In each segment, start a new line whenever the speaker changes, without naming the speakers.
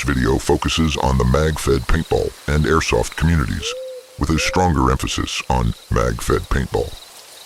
video focuses on the Magfed paintball and airsoft communities, with a stronger emphasis on Magfed paintball.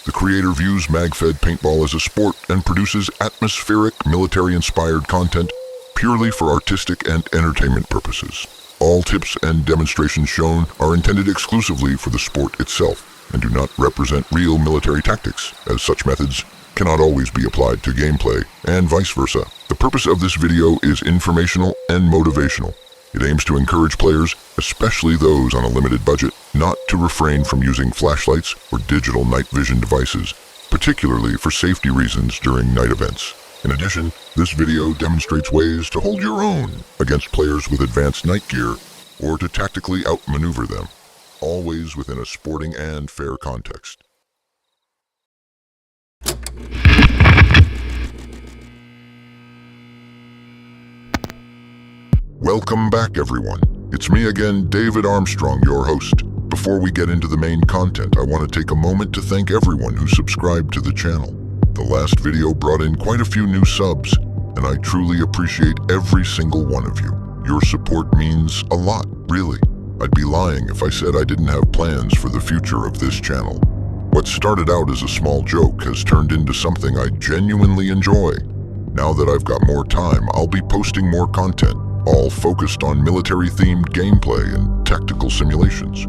The creator views Magfed paintball as a sport and produces atmospheric, military-inspired content purely for artistic and entertainment purposes. All tips and demonstrations shown are intended exclusively for the sport itself and do not represent real military tactics, as such methods cannot always be applied to gameplay, and vice versa. The purpose of this video is informational and motivational. It aims to encourage players, especially those on a limited budget, not to refrain from using flashlights or digital night vision devices, particularly for safety reasons during night events. In addition, this video demonstrates ways to hold your own against players with advanced night gear or to tactically outmaneuver them, always within a sporting and fair context. Welcome back, everyone. It's me again, David Armstrong, your host. Before we get into the main content, I want to take a moment to thank everyone who subscribed to the channel. The last video brought in quite a few new subs, and I truly appreciate every single one of you. Your support means a lot, really. I'd be lying if I said I didn't have plans for the future of this channel. What started out as a small joke has turned into something I genuinely enjoy. Now that I've got more time, I'll be posting more content, all focused on military-themed gameplay and tactical simulations.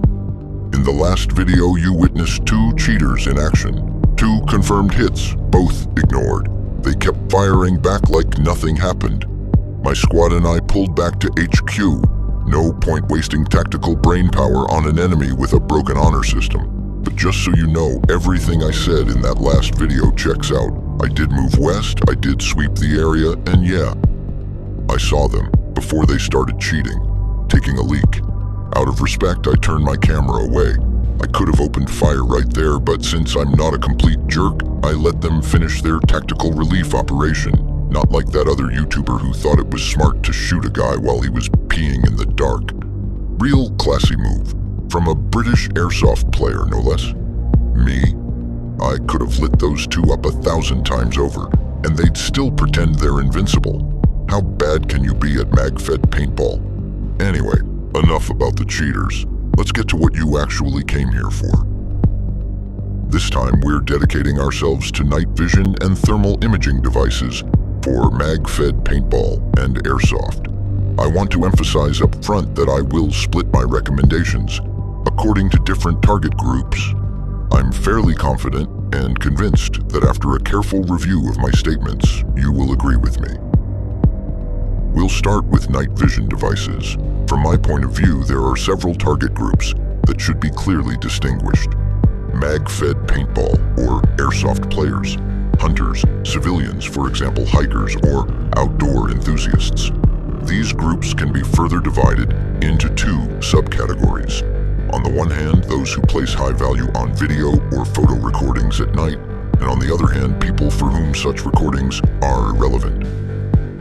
In the last video, you witnessed 2 cheaters in action. 2 confirmed hits, both ignored. They kept firing back like nothing happened. My squad and I pulled back to HQ. No point wasting tactical brainpower on an enemy with a broken honor system. But just so you know, everything I said in that last video checks out. I did move west, I did sweep the area, and yeah, I saw them before they started cheating, taking a leak. Out of respect, I turned my camera away. I could have opened fire right there, but since I'm not a complete jerk, I let them finish their tactical relief operation. Not like that other YouTuber who thought it was smart to shoot a guy while he was peeing in the dark. Real classy move. From a British airsoft player, no less. Me? I could have lit those 2 up 1,000 times over, and they'd still pretend they're invincible. How bad can you be at Magfed paintball? Anyway, enough about the cheaters. Let's get to what you actually came here for. This time, we're dedicating ourselves to night vision and thermal imaging devices for Magfed paintball and airsoft. I want to emphasize up front that I will split my recommendations according to different target groups. I'm fairly confident and convinced that after a careful review of my statements, you will agree with me. We'll start with night vision devices. From my point of view, there are several target groups that should be clearly distinguished. Magfed paintball or airsoft players, hunters, civilians, for example hikers or outdoor enthusiasts. These groups can be further divided into 2 subcategories. On the one hand, those who place high value on video or photo recordings at night, and on the other hand, people for whom such recordings are irrelevant.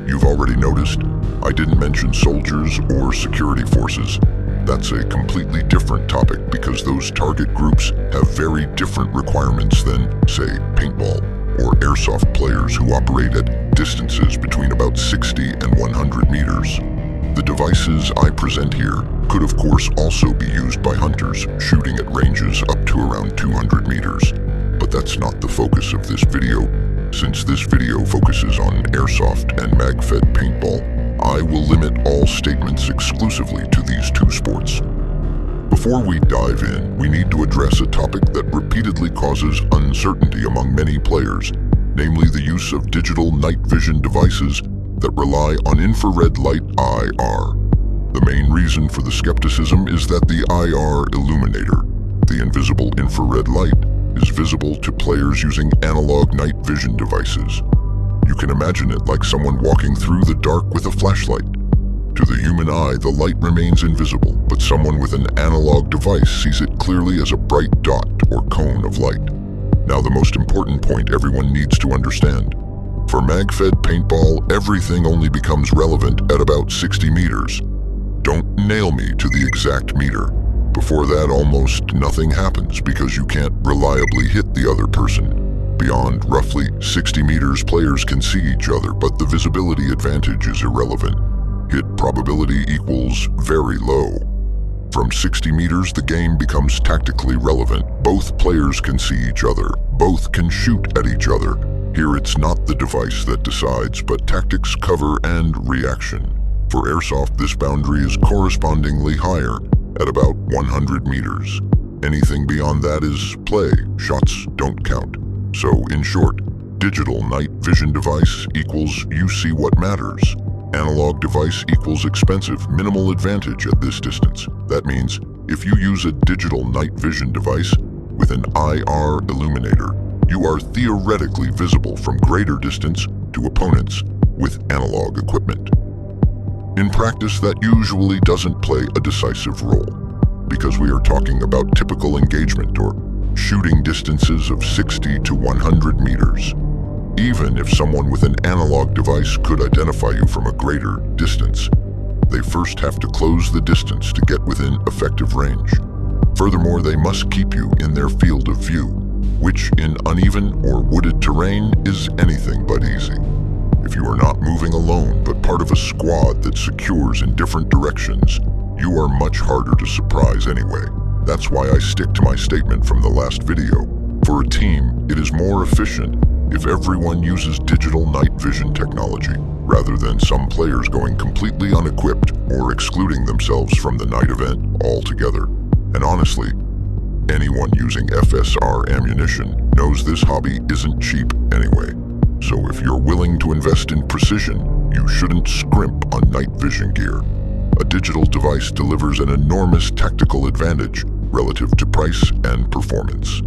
You've already noticed, I didn't mention soldiers or security forces. That's a completely different topic because those target groups have very different requirements than, say, paintball or airsoft players who operate at distances between about 60 and 100 meters. The devices I present here could of course also be used by hunters shooting at ranges up to around 200 meters, but that's not the focus of this video. Since this video focuses on airsoft and Magfed paintball, I will limit all statements exclusively to these 2 sports. Before we dive in, we need to address a topic that repeatedly causes uncertainty among many players, namely the use of digital night vision devices that rely on infrared light IR. The main reason for the skepticism is that the IR illuminator, the invisible infrared light, is visible to players using analog night vision devices. You can imagine it like someone walking through the dark with a flashlight. To the human eye, the light remains invisible, but someone with an analog device sees it clearly as a bright dot or cone of light. Now the most important point everyone needs to understand. For Magfed paintball, everything only becomes relevant at about 60 meters. Don't nail me to the exact meter. Before that, almost nothing happens because you can't reliably hit the other person. Beyond roughly 60 meters, players can see each other, but the visibility advantage is irrelevant. hit probability equals very low. From 60 meters, the game becomes tactically relevant. Both players can see each other. Both can shoot at each other. Here it's not the device that decides, but tactics, cover, and reaction. For airsoft, this boundary is correspondingly higher, at about 100 meters. Anything beyond that is play. Shots don't count. So, in short, digital night vision device equals you see what matters. Analog device equals expensive, minimal advantage at this distance. That means if you use a digital night vision device with an IR illuminator, you are theoretically visible from greater distance to opponents with analog equipment. In practice, that usually doesn't play a decisive role, because we are talking about typical engagement or shooting distances of 60 to 100 meters. Even if someone with an analog device could identify you from a greater distance, they first have to close the distance to get within effective range. Furthermore, they must keep you in their field of view, which in uneven or wooded terrain is anything but easy. If you are not moving alone but part of a squad that secures in different directions, you are much harder to surprise anyway. That's why I stick to my statement from the last video. For a team, it is more efficient if everyone uses digital night vision technology, rather than some players going completely unequipped or excluding themselves from the night event altogether. And honestly, anyone using FSR ammunition knows this hobby isn't cheap anyway. So if you're willing to invest in precision, you shouldn't scrimp on night vision gear. A digital device delivers an enormous tactical advantage relative to price and performance.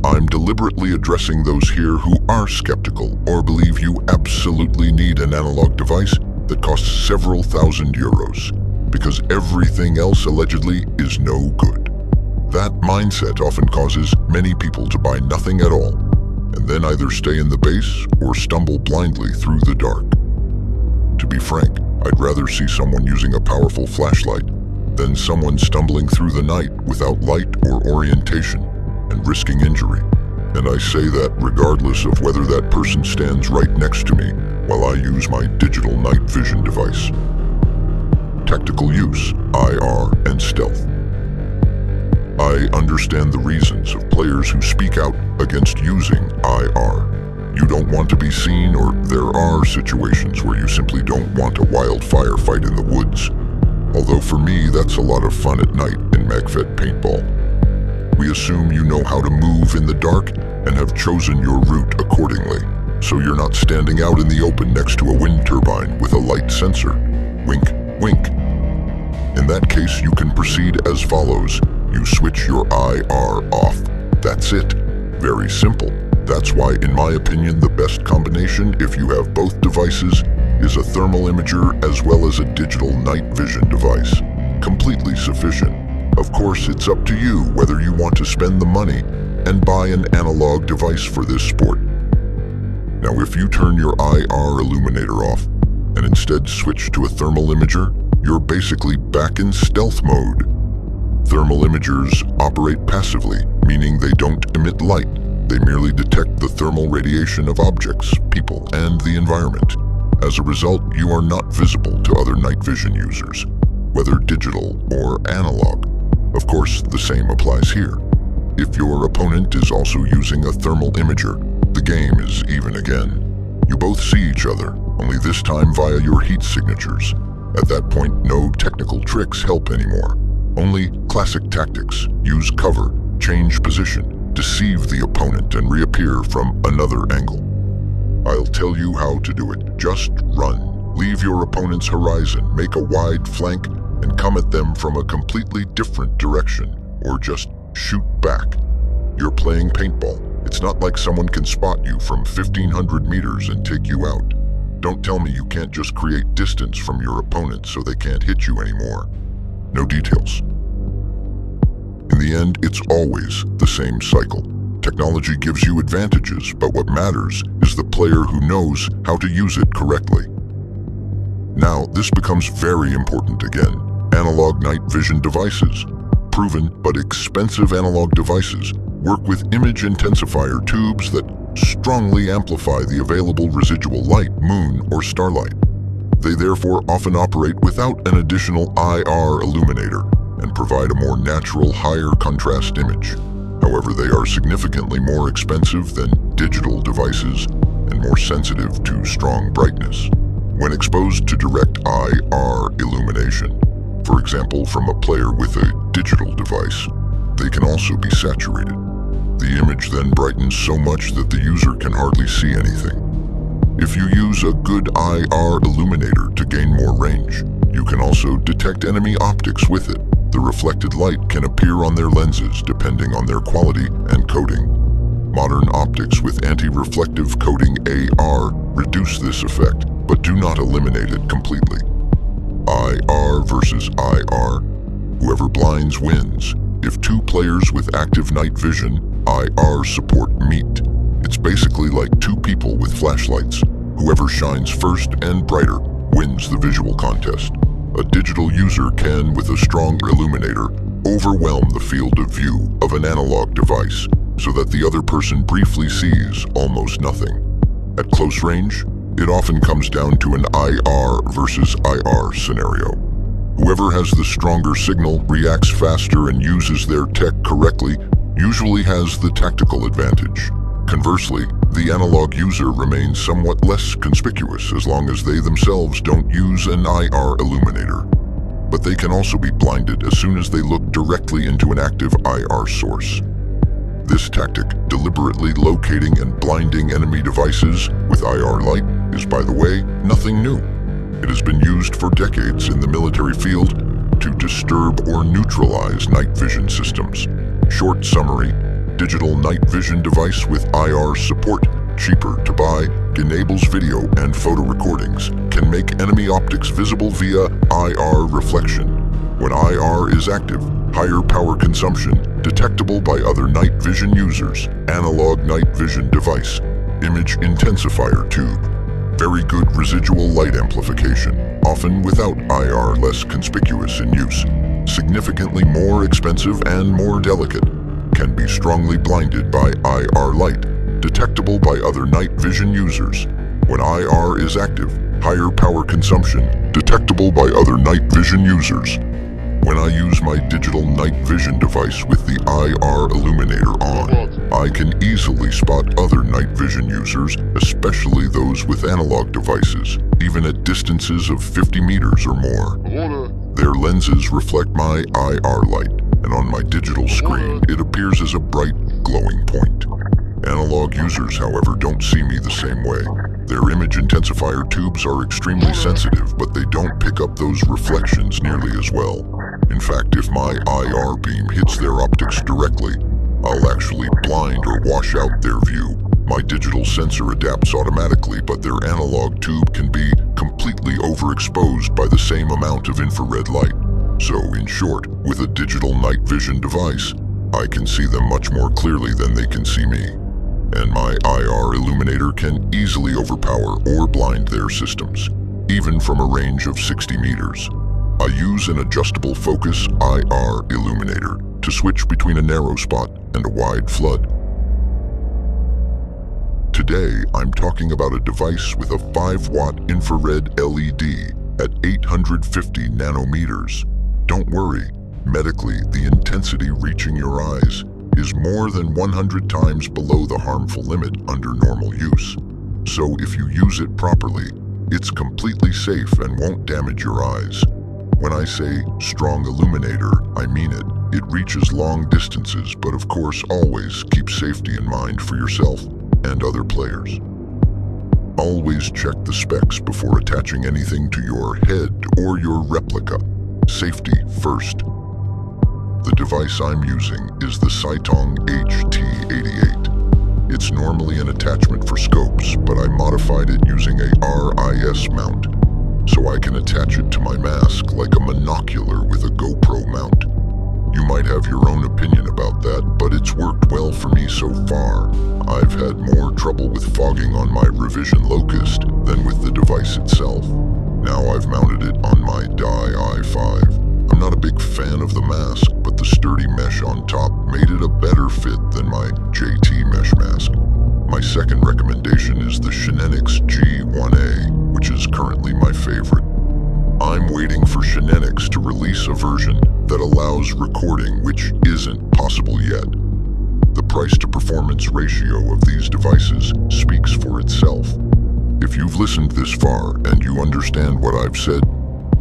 I'm deliberately addressing those here who are skeptical or believe you absolutely need an analog device that costs several thousand euros, because everything else allegedly is no good. That mindset often causes many people to buy nothing at all, and then either stay in the base or stumble blindly through the dark. To be frank, I'd rather see someone using a powerful flashlight than someone stumbling through the night without light or orientation and risking injury. And I say that regardless of whether that person stands right next to me while I use my digital night vision device. Tactical use, IR, and stealth. I understand the reasons of players who speak out against using IR. You don't want to be seen, or there are situations where you simply don't want a wild firefight in the woods. Although for me, that's a lot of fun at night in Magfed Paintball. We assume you know how to move in the dark and have chosen your route accordingly, so you're not standing out in the open next to a wind turbine with a light sensor. Wink, wink. In that case, you can proceed as follows. You switch your IR off. That's it. Very simple. That's why, in my opinion, the best combination, if you have both devices, is a thermal imager as well as a digital night vision device. Completely sufficient. Of course, it's up to you whether you want to spend the money and buy an analog device for this sport. Now, if you turn your IR illuminator off and instead switch to a thermal imager, you're basically back in stealth mode. Thermal imagers operate passively, meaning they don't emit light. They merely detect the thermal radiation of objects, people, and the environment. As a result, you are not visible to other night vision users, whether digital or analog. Of course, the same applies here. If your opponent is also using a thermal imager, the game is even again. You both see each other, only this time via your heat signatures. At that point, no technical tricks help anymore. Only classic tactics. Use cover, change position, deceive the opponent, and reappear from another angle. I'll tell you how to do it. Just run. Leave your opponent's horizon, make a wide flank, and come at them from a completely different direction, or just shoot back. You're playing paintball. It's not like someone can spot you from 1,500 meters and take you out. Don't tell me you can't just create distance from your opponent so they can't hit you anymore. No details. In the end, it's always the same cycle. Technology gives you advantages, but what matters is the player who knows how to use it correctly. Now, this becomes very important again. Analog night vision devices. Proven but expensive analog devices work with image intensifier tubes that strongly amplify the available residual light, moon, or starlight. They therefore often operate without an additional IR illuminator and provide a more natural, higher contrast image. However, they are significantly more expensive than digital devices and more sensitive to strong brightness. When exposed to direct IR illumination, for example from a player with a digital device, they can also be saturated. The image then brightens so much that the user can hardly see anything. If you use a good IR illuminator to gain more range, you can also detect enemy optics with it. The reflected light can appear on their lenses depending on their quality and coating. Modern optics with anti-reflective coating AR reduce this effect, but do not eliminate it completely. IR versus IR. Whoever blinds wins. If two players with active night vision IR support meet, it's basically like two people with flashlights. Whoever shines first and brighter wins the visual contest. A digital user can, with a strong illuminator, overwhelm the field of view of an analog device so that the other person briefly sees almost nothing. At close range, it often comes down to an IR versus IR scenario. Whoever has the stronger signal, reacts faster, and uses their tech correctly usually has the tactical advantage. Conversely, the analog user remains somewhat less conspicuous as long as they themselves don't use an IR illuminator. But they can also be blinded as soon as they look directly into an active IR source. This tactic, deliberately locating and blinding enemy devices with IR light, is, by the way, nothing new. It has been used for decades in the military field to disturb or neutralize night vision systems. Short summary: digital night vision device with IR support, cheaper to buy, enables video and photo recordings, can make enemy optics visible via IR reflection. When IR is active, higher power consumption, detectable by other night vision users, analog night vision device, image intensifier tube, very good residual light amplification, often without IR, less conspicuous in use, significantly more expensive and more delicate, can be strongly blinded by IR light, detectable by other night vision users. When IR is active, higher power consumption, detectable by other night vision users. When I use my digital night vision device with the IR illuminator on, I can easily spot other night vision users, especially those with analog devices, even at distances of 50 meters or more. Their lenses reflect my IR light, and on my digital screen, it appears as a bright, glowing point. Analog users, however, don't see me the same way. Their image intensifier tubes are extremely sensitive, but they don't pick up those reflections nearly as well. In fact, if my IR beam hits their optics directly, I'll actually blind or wash out their view. My digital sensor adapts automatically, but their analog tube can be completely overexposed by the same amount of infrared light. So, in short, with a digital night vision device, I can see them much more clearly than they can see me. And my IR illuminator can easily overpower or blind their systems, even from a range of 60 meters. I use an adjustable focus IR illuminator to switch between a narrow spot and a wide flood. Today, I'm talking about a device with a 5-watt infrared LED at 850 nanometers. Don't worry, medically, the intensity reaching your eyes is more than 100 times below the harmful limit under normal use. So if you use it properly, it's completely safe and won't damage your eyes. When I say strong illuminator, I mean it. It reaches long distances, but of course always keep safety in mind for yourself and other players. Always check the specs before attaching anything to your head or your replica. Safety first. The device I'm using is the Saitong HT88. It's normally an attachment for scopes, but I modified it using a RIS mount, so I can attach it to my mask like a monocular with a GoPro mount. You might have your own opinion about that, but it's worked well for me so far. I've had more trouble with fogging on my Revision Locust than with the device itself. Now I've mounted it on my Dai i5. I'm not a big fan of the mask, but the sturdy mesh on top made it a better fit than my JT mesh mask. My second recommendation is the Shenenix G1A, which is currently my favorite. I'm waiting for Shenenix to release a version that allows recording, which isn't possible yet. The price-to-performance ratio of these devices speaks for itself. If you've listened this far and you understand what I've said,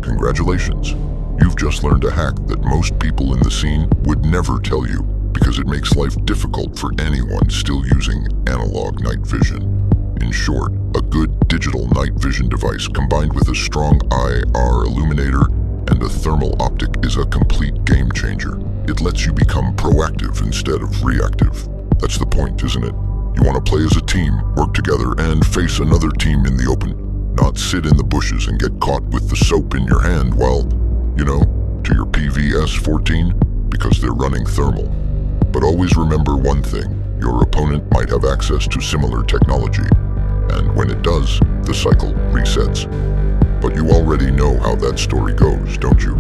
congratulations. You've just learned a hack that most people in the scene would never tell you because it makes life difficult for anyone still using analog night vision. In short, a good digital night vision device combined with a strong IR illuminator and a thermal optic is a complete game changer. It lets you become proactive instead of reactive. That's the point, isn't it? You want to play as a team, work together, and face another team in the open. Not sit in the bushes and get caught with the soap in your hand while, to your PVS-14 because they're running thermal. But always remember one thing, your opponent might have access to similar technology. And when it does, the cycle resets. But you already know how that story goes, don't you?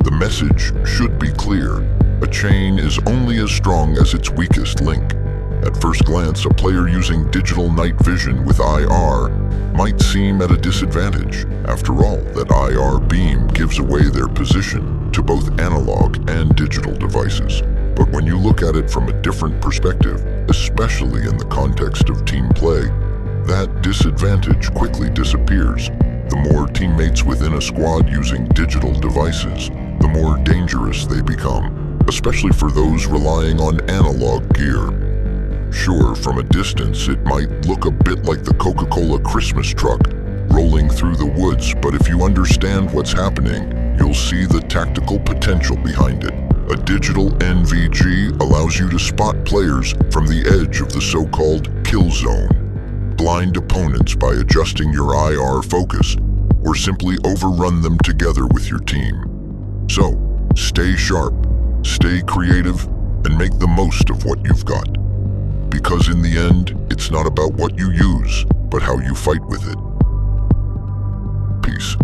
The message should be clear. A chain is only as strong as its weakest link. At first glance, a player using digital night vision with IR might seem at a disadvantage. After all, that IR beam gives away their position to both analog and digital devices. But when you look at it from a different perspective, especially in the context of team play, that disadvantage quickly disappears. The more teammates within a squad using digital devices, the more dangerous they become, especially for those relying on analog gear. Sure, from a distance, it might look a bit like the Coca-Cola Christmas truck rolling through the woods, but if you understand what's happening, you'll see the tactical potential behind it. A digital NVG allows you to spot players from the edge of the so-called kill zone, blind opponents by adjusting your IR focus, or simply overrun them together with your team. So, stay sharp, stay creative, and make the most of what you've got. Because in the end, it's not about what you use, but how you fight with it. Peace.